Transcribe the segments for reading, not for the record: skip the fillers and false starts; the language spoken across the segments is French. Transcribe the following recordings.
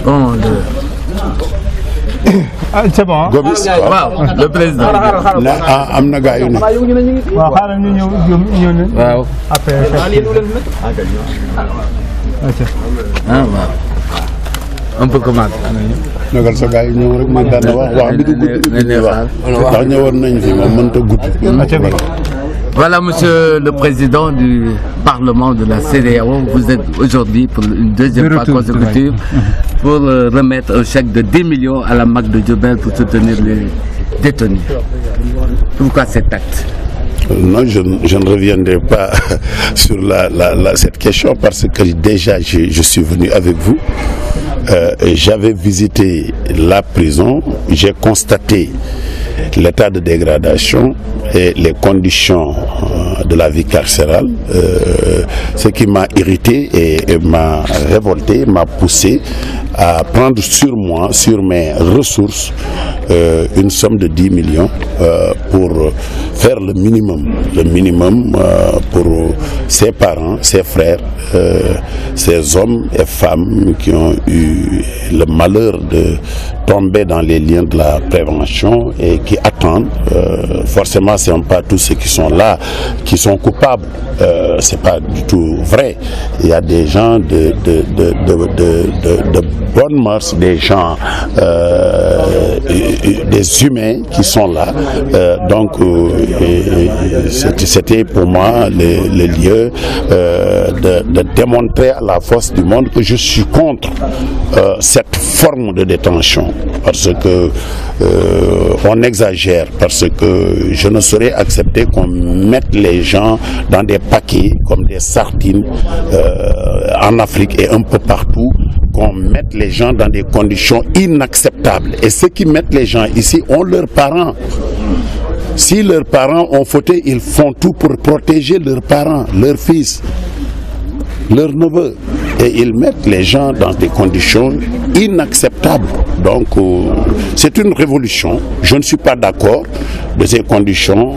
Bon, c'est bon. Gomis waaw le président. am na gaa yu ne. waaw xaaral ñu ñëw waaw. après. waaw. On peut commencer. Nagal sa gaa yi ñëw rek man daan na wax bi du guddi wax ndax ñëwoon nañ fi moom mënta guddi. Voilà, Monsieur le Président du Parlement de la CEDEAO, vous êtes aujourd'hui pour une deuxième fois consécutive pour remettre un chèque de 10 millions à la MAC de Diourbel pour soutenir les détenus. Pourquoi cet acte? Non, je ne reviendrai pas sur cette question parce que déjà je suis venu avec vous. J'avais visité la prison, j'ai constaté l'état de dégradation et les conditions de la vie carcérale, ce qui m'a irrité et m'a révolté, m'a poussé à prendre sur moi, sur mes ressources, une somme de 10 millions pour faire le minimum pour ses parents, ses frères, ces hommes et femmes qui ont eu le malheur de tomber dans les liens de la prévention et qui attendent. Forcément, ce ne sont pas tous ceux qui sont là qui sont coupables. C'est pas du tout vrai. Il y a des gens de bonnes mœurs, des gens, des humains qui sont là. Donc, c'était pour moi le lieu de démontrer à la force du monde que je suis contre cette forme de détention. Parce que on exagère, parce que je ne saurais accepter qu'on mette les gens dans des paquets comme des sardines en Afrique et un peu partout, qu'on mette les gens dans des conditions inacceptables. Et ceux qui mettent les gens ici ont leurs parents. Si leurs parents ont fauté, ils font tout pour protéger leurs parents, leurs fils, leurs neveux. Et ils mettent les gens dans des conditions inacceptables. Donc, c'est une révolution. Je ne suis pas d'accord de ces conditions.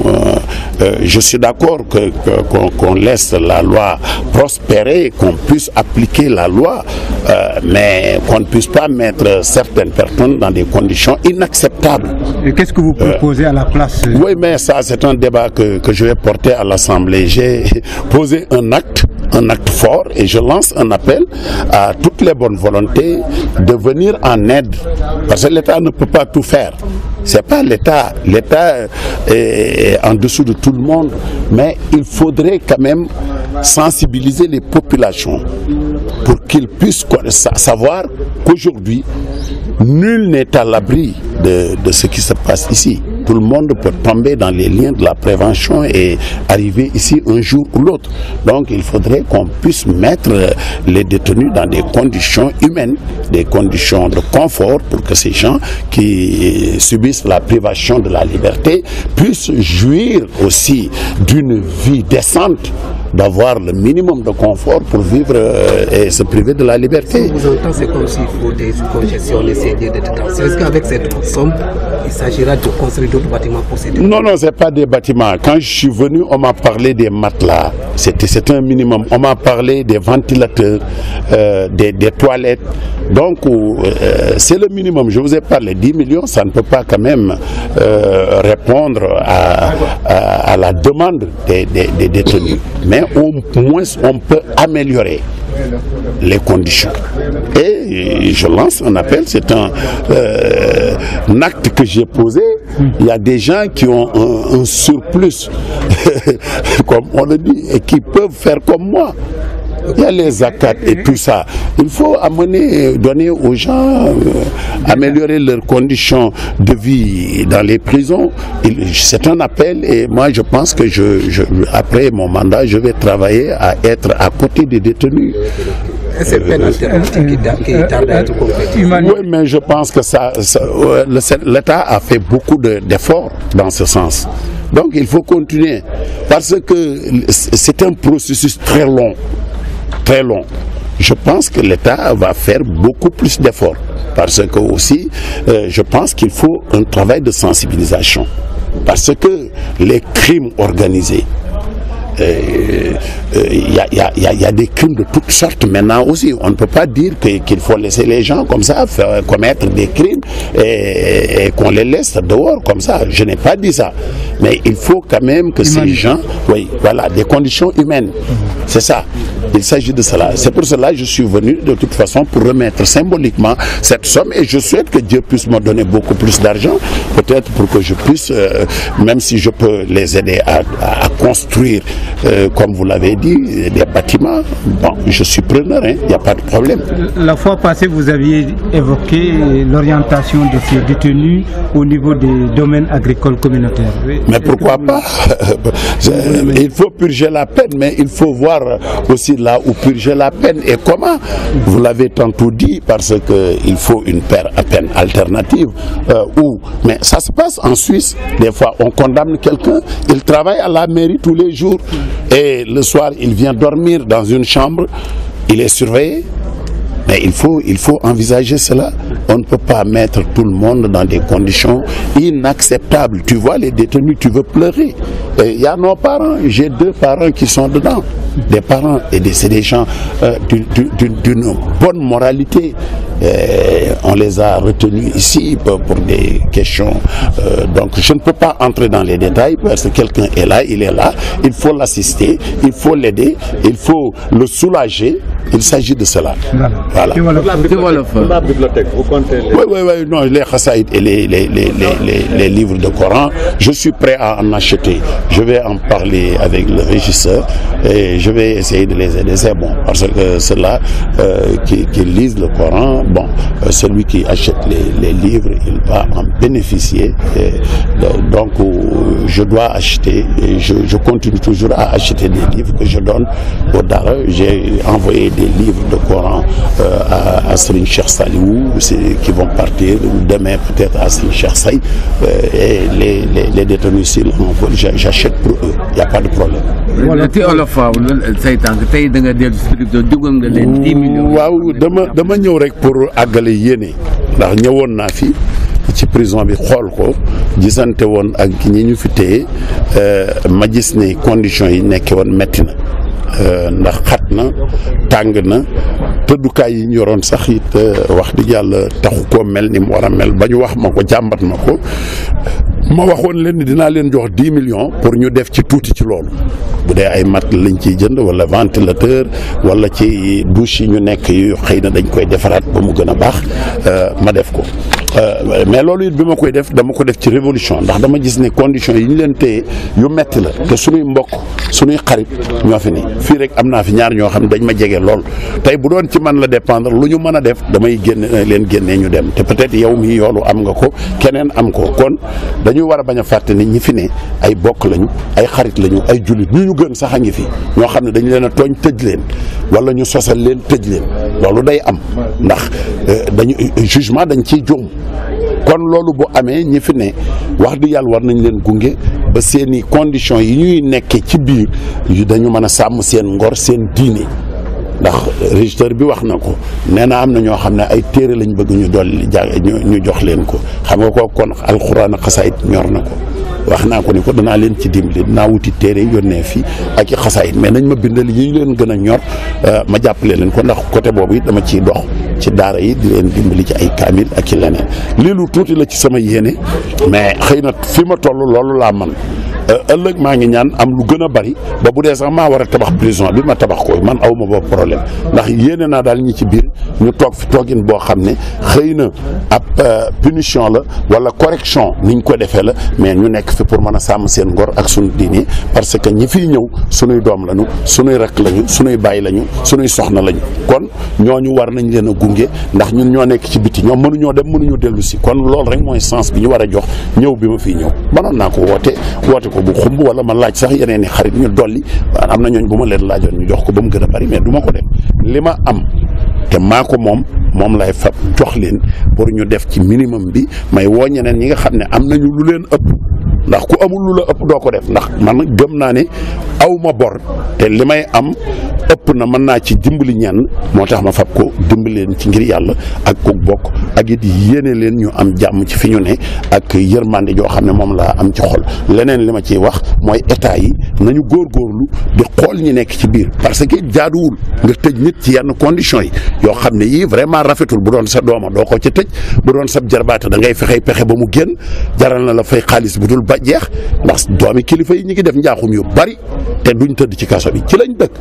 Je suis d'accord qu'on laisse la loi prospérer, qu'on puisse appliquer la loi, mais qu'on ne puisse pas mettre certaines personnes dans des conditions inacceptables. Et qu'est-ce que vous proposez à la place? Oui, mais ça, c'est un débat que je vais porter à l'Assemblée. J'ai posé un acte fort, et je lance un appel à toutes les bonnes volontés de venir en aide, parce que l'État ne peut pas tout faire. C'est pas l'État. L'État est en dessous de tout le monde, mais il faudrait quand même sensibiliser les populations pour qu'ils puissent savoir qu'aujourd'hui, nul n'est à l'abri de ce qui se passe ici. Tout le monde peut tomber dans les liens de la prévention et arriver ici un jour ou l'autre. Donc il faudrait qu'on puisse mettre les détenus dans des conditions humaines, des conditions de confort, pour que ces gens qui subissent la privation de la liberté puissent jouir aussi d'une vie décente, d'avoir le minimum de confort pour vivre et se priver de la liberté. Vous entendez, c'est comme s'il faut décongestionner ces lieux de détention. Est-ce qu'avec cette somme, il s'agira de construire d'autres bâtiments pour ces détenus? Non, ce n'est pas des bâtiments. Quand je suis venu, on m'a parlé des matelas. C'est un minimum. On m'a parlé des ventilateurs, des toilettes. Donc, c'est le minimum. Je vous ai parlé 10 millions, ça ne peut pas quand même répondre à la demande des détenus. Mais au moins, on peut améliorer les conditions. Et je lance un appel, c'est un acte que j'ai posé. Il y a des gens qui ont un surplus, comme on le dit, et qui peuvent faire comme moi. Il y a les zakat et tout ça. Il faut donner aux gens, améliorer leurs conditions de vie dans les prisons. C'est un appel, et moi je pense que après mon mandat, je vais travailler à être à côté des détenus. C'est peine alternative qui tarde à être complétée. Oui, mais je pense que l'État a fait beaucoup d'efforts dans ce sens. Donc il faut continuer, parce que c'est un processus très long. Très long. Je pense que l'État va faire beaucoup plus d'efforts, parce que aussi, je pense qu'il faut un travail de sensibilisation, parce que les crimes organisés, y a des crimes de toutes sortes maintenant aussi. On ne peut pas dire qu'il faut laisser les gens comme ça commettre des crimes et qu'on les laisse dehors comme ça. Je n'ai pas dit ça. Mais il faut quand même que ces gens, oui, voilà, des conditions humaines. C'est ça. Il s'agit de cela. C'est pour cela que je suis venu de toute façon pour remettre symboliquement cette somme et je souhaite que Dieu puisse me donner beaucoup plus d'argent, peut-être pour que je puisse, même si je peux les aider à construire, comme vous l'avez dit, des bâtiments, bon, je suis preneur, hein, il n'y a pas de problème. La fois passée, vous aviez évoqué l'orientation de ces détenus au niveau des domaines agricoles communautaires. Mais pourquoi pas? Il faut purger la peine, mais il faut voir aussi là où purger la peine et comment. Vous l'avez tantôt dit, parce qu'il faut une peine alternative. Mais ça se passe en Suisse. Des fois, on condamne quelqu'un, il travaille à la mairie tous les jours et le soir, il vient dormir dans une chambre, il est surveillé. Mais il faut envisager cela. On ne peut pas mettre tout le monde dans des conditions inacceptables. Tu vois les détenus, tu veux pleurer. Il y a nos parents, j'ai 2 parents qui sont dedans. Des parents et c'est des gens d'une bonne moralité. On les a retenus ici pour des questions. Donc je ne peux pas entrer dans les détails parce que quelqu'un est là, il est là. Il faut l'assister, il faut l'aider, il faut le soulager. Il s'agit de cela. Voilà. La bibliothèque, vous comptez les... Oui, non, les khasaïd et les livres de Coran, je suis prêt à en acheter. Je vais en parler avec le régisseur et je vais essayer de les aider. C'est bon, parce que ceux-là qui lisent le Coran, bon, celui qui achète les livres, il va en bénéficier. Donc, je dois acheter, et je continue toujours à acheter des livres que je donne au Dara. J'ai envoyé des livres de Coran à Serigne Cheikh Saliou qui vont partir demain peut-être à Serigne Cheikh Say et les détenus s'ils en veulent, j'achète pour eux, il n'y a pas de problème. waaw dama ñëw rek pour àggale yéene ndax ñëwoon naa fi ci prison bi xool ko gisante woon ak ñi ñu fi téye ma gis ne conditions yi nekke woon metti na ndax xat na tàng na tëddukaay yi ñu yoroon sax it wax dëgg yàlla taxu koo mel ni mu war a mel ba ñu wax ma ko jàmbat ma ko ma waxoon leen ni dinaa leen jox 10 millions pour ñu def ci tuuti ci loolu bu dee ay mat lañ ciy jënd wala ventilateur wala ci douche yi ñu nekk yu xëy na dañ koy defaraat ba mu gën a baax ma def ko mais loolu it bi ma koy def dama ko def ci révolution ndax dama gis ne conditions yi ñu leen téye yu metti la te suñuy mbokk suñuy xarit ñoo fi ni fii rek am naa fi ñaar ñoo xam ne dañ ma jege lool tey bu doon ci man la dépendre lu ñu mën a def damay leen génnee ñu dem te peut-être yow mi yoolu am nga ko keneen am ko kon dañuy war a bañ a fàtte ni ñi fi ne ay bokk lañu ay xarit lañu ay jullit ñu gën sax a ngi fi ñoo xam ne dañu leen a tooñ tëj leen wala ñu sosal leen tëj leen loolu day am ndax dañu jugement dañ ciy juum kon loolu bu amee ñi fi ne wax di yàlla war nañ leen gunge ba seeni conditions yi ñuy nekkee ci biir dañu mën a sàmm seen ngor seen diine ndax régisseur bi wax na ko nee na am na ñoo xam ne ay téere lañ bëgg ñu dolli ñu jox leen ko xam nga ko kon alxuraan ak xasaayit ñor na ko wax naa ko ni ko danaa leen ci dimbali dinaa wuti téere yónnee fii ak i xasaayit mais nañ ma bindal yi ñu leen gën a ñor ma jàppale leen ko ndax côté boobu it dama ciy dox ci daara yi di leen dimbali ci ay kaamil ak ci leneen lii lu tuuti la ci sama yéene mais xëy na fi ma toll loolu laa man ëllëg maa ngi ñaan am lu gën a bari ba bu dee sax maa war a tabax prison bi ma tabax ko man aw ma boobu problème ndax yéene naa daal ñi ci biir ñu toog fi toogin boo xam ne xëy na ab punition la wala correction niñ ko defee la mais ñu nekk fi pour mën a sàmm seen ngor ak suñu diine parce que ñi fiy ñëw suñuy doom lañu suñuy rakk lañu suñuy baay lañu suñuy soxna lañu kon ñooñu war nañ leen a gunge ndax ñun ñoo nekk ci biti ñoom mënuñoo dem mënuñu dellu si kon loolu rek mooy sens bi ñu war a jox ñëw bi ma fiy ñëw mënoon naa ko woote ko bu xumb wala ma laaj sax yeneen i xarit ñu dolli am na ñooñ bu ma leen laajoon ñu jox ko ba mu gën a bari mais du ma ko def li ma am te maa ko moom lay fab jox leen pour ñu def ci minimum bi may woo ñeneen ñi nga xam ne am nañu lu leen ëpp ndax ku amul lu la ëpp doo ko def ndax man gëm naa ne aw ma bor te li may am ëpp na mën naa ci dimbali ñenn moo tax ma fab ko dimbali leen ci ngir yàlla ak ku bokk ak it yéene leen ñu am jàmm ci fi ñu ne ak yërmande joo xam ne moom laa am ci xol. leneen li ma ciy wax mooy état yi nañu góorgóorlu di xool ñi nekk ci biir parce que jaaduwul nga tëj nit ci yenn conditions yi yoo xam ne yii vraiment rafetul. bu doon sa dooma doo ko ca tëj bu doon sa jarbaata da ngay fexey pexe ba mu génn jaral na la fay xaalis bu dul ba jeex ndax doomi kilifa yi ñu ngi def njaaxum yu bari te duñ tëdd ci kaso bi ci lañ dëkk.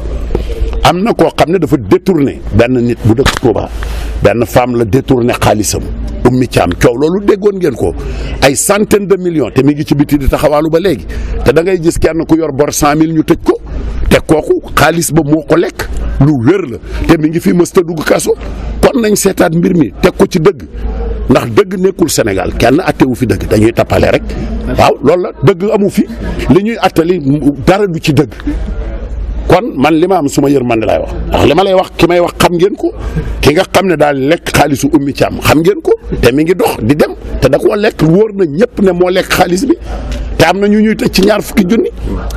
am na koo xam ne dafa détourné benn nit bu dëkk Touba benn femme la détourné xaalisam Oumy Thiam coow loolu déggoon ngeen ko ay centaine de millions te mi ngi ci biti di taxawaalu ba léegi te da ngay gis kenn ku yor bor 100 000 ñu tëj ko te kooku xaalis ba moo ko lekk lu wér la te mi ngi fi mës ta dugg kaso kon nañ seetaat mbir mi teg ko ci dëgg ndax dëgg nekkul Sénégal kenn attewu fi dëgg dañuy tappale rek waaw loolu la dëgg amu fi li ñuy attali dara du ci dëgg. kon man li ma am suma yërmande laay wax ndax li ma lay wax ki may wax xam ngeen ko ki nga xam ne daal lekk xaalisu Oumy Thiam xam ngeen ko te mi ngi dox di dem te da koo lekk wóor na ñëpp ne moo lekk xaalis bi te am na ñu ñuy tëj ci 20 junni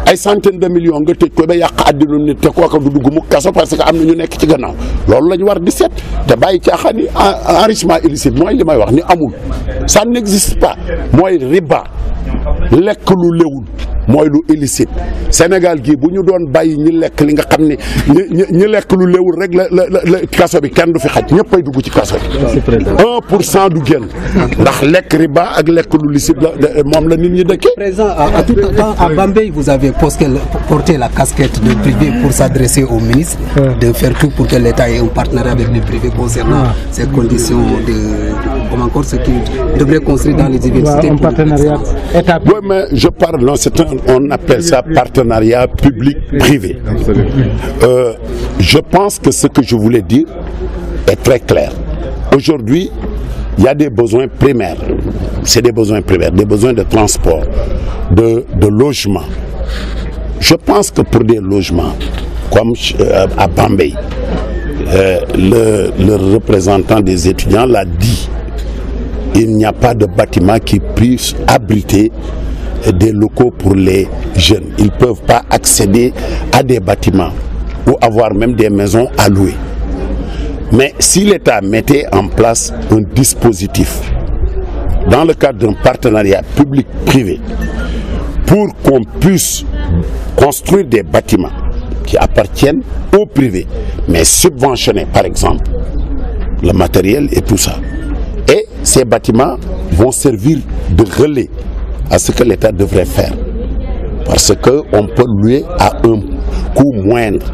ay centaine de millions nga tëj ko ba yàq àddina nit te kooka du dugg mu kaso parce que am na ñu nekk ci gannaaw loolu la ñu war di seet te bàyyi caaxaan yi enrichissement illicite mooy li may wax ni amul ça n'existe pas mooy riba lekk lu léwul mooy lu illicite Sénégal gii bu ñu doon bàyyi ñi lekk li nga xam ne ñi lekk lu léwul rek la kaso bi kenn du fi xaj ñëpp ay dugg ci kaso bi 1% du génn ndax lekk riba ak lekk lu licite la moom la nit ñi dëkkee. Président, à tout temps, à Bambey, vous avez porté la casquette de privé pour s'adresser au ministre, de faire tout pour que l'État ait un partenariat avec le privé concernant ces conditions comme encore ce qui devrait construire dans les universités. Un partenariat État. Oui, mais je parle, non, on appelle ça partenariat public-privé. Je pense que ce que je voulais dire est très clair. Aujourd'hui, il y a des besoins primaires. C'est des besoins primaires, des besoins de transport, de logement. Je pense que pour des logements, comme à Bambey, le représentant des étudiants l'a dit, il n'y a pas de bâtiment qui puisse abriter des locaux pour les jeunes. Ils ne peuvent pas accéder à des bâtiments ou avoir même des maisons à louer. Mais si l'État mettait en place un dispositif dans le cadre d'un partenariat public-privé pour qu'on puisse construire des bâtiments qui appartiennent au privé, mais subventionnés par exemple, le matériel et tout ça. Et ces bâtiments vont servir de relais à ce que l'État devrait faire. Parce qu'on peut louer à un coût moindre.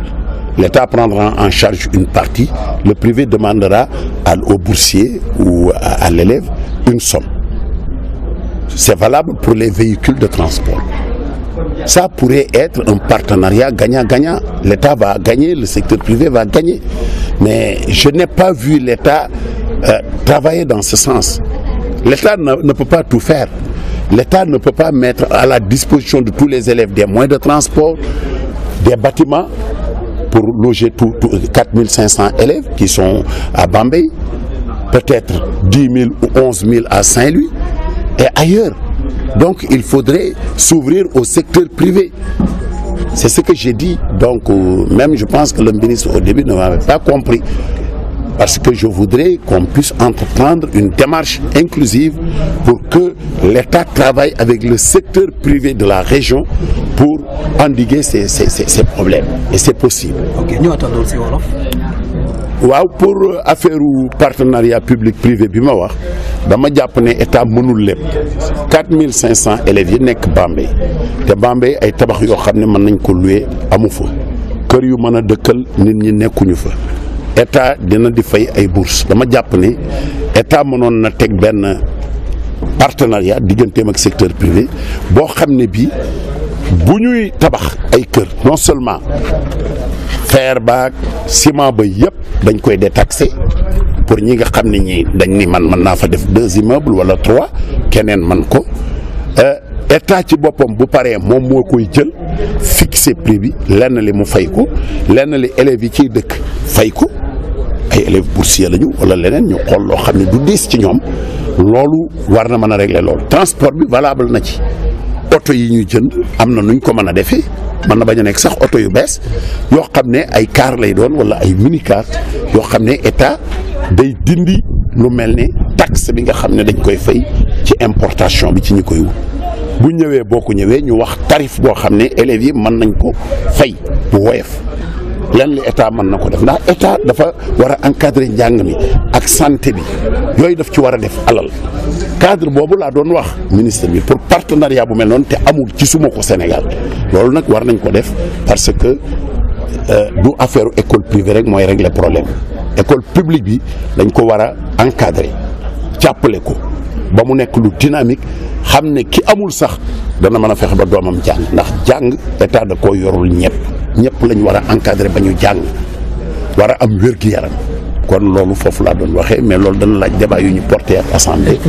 L'État prendra en charge une partie, le privé demandera au boursier ou à l'élève une somme. C'est valable pour les véhicules de transport. Ça pourrait être un partenariat gagnant-gagnant. L'État va gagner, le secteur privé va gagner. Mais je n'ai pas vu l'État travailler dans ce sens. L'État ne peut pas tout faire. L'État ne peut pas mettre à la disposition de tous les élèves des moyens de transport, des bâtiments pour loger 4500 élèves qui sont à Bambey, peut-être 10 000 ou 11 000 à Saint-Louis et ailleurs. Donc il faudrait s'ouvrir au secteur privé. C'est ce que j'ai dit. Donc même je pense que le ministre au début ne m'avait pas compris. Parce que je voudrais qu'on puisse entreprendre une démarche inclusive pour que l'État travaille avec le secteur privé de la région pour endiguer ces problèmes. Et c'est possible. Ok, nous attendons aussi Wolof. waaw pour affaire partenariat public privé bi ma wax dama jàpp ne état mënul lépp 4500 élèves yi nekk Bambey te Bambey ay tabax yoo xam ne mën nañ ko louer amu fa kër yu mën a dëkkal nit ñi nekkuñu fa état dina di fay ay bourses dama jàpp ne état mënoon na teg benn partenariat digganteem ak secteur privé boo xam ne bii bu ñuy tabax ay kër non seulement fer baag ciment ba yëpp dañ koy détaxé pour ñi nga xam ne ñi dañ ni man mën naa fa def 2 immeubles wala 3 keneen man ko état ci boppam bu paree moom moo koy jël fixé prix bi lenn li mu fay ko lenn li élèves yi ciy dëkk fay ko ay élèves boursiers lañu wala leneen ñu xool loo xam ne du diis ci ñoom loolu war na mën a régler loolu transport bi valable na ci oto yi ñuy jënd am na nuñ ko mën a defee mën na bañ a nekk sax oto yu bees yoo xam ne ay car lay doon wala ay mini car yoo xam ne état day dindi lu mel ne taxe bi nga xam ne dañ koy fay ci importation bi ci ñi koy wut bu ñëwee boo ko ñëwee ñu wax tarif boo xam ne élèves yi mën nañ ko fay bu woyof lan li état mën na ko def ndax état dafa war a encadrer njàng mi ak santé bi yooyu daf ci war a def alal cadre boobu laa doon wax ministre bi pour partenariat bu mel noonu te amul ci suma ko Sénégal loolu nag war nañ ko def parce que du affaire école privée rek mooy régler problème école publique bi dañ ko war a encadrer jàppale ko ba mu nekk lu dynamique xam ne ki amul sax dana mën a fexe ba doomam jàng ndax jàng état da koo yorul ñëpp lañ war a encadrer ba ñu jàng war a am wér-gu-yaram kon loolu foofu laa doon waxee mais loolu dana laaj débat yu ñu porté ak assemblée.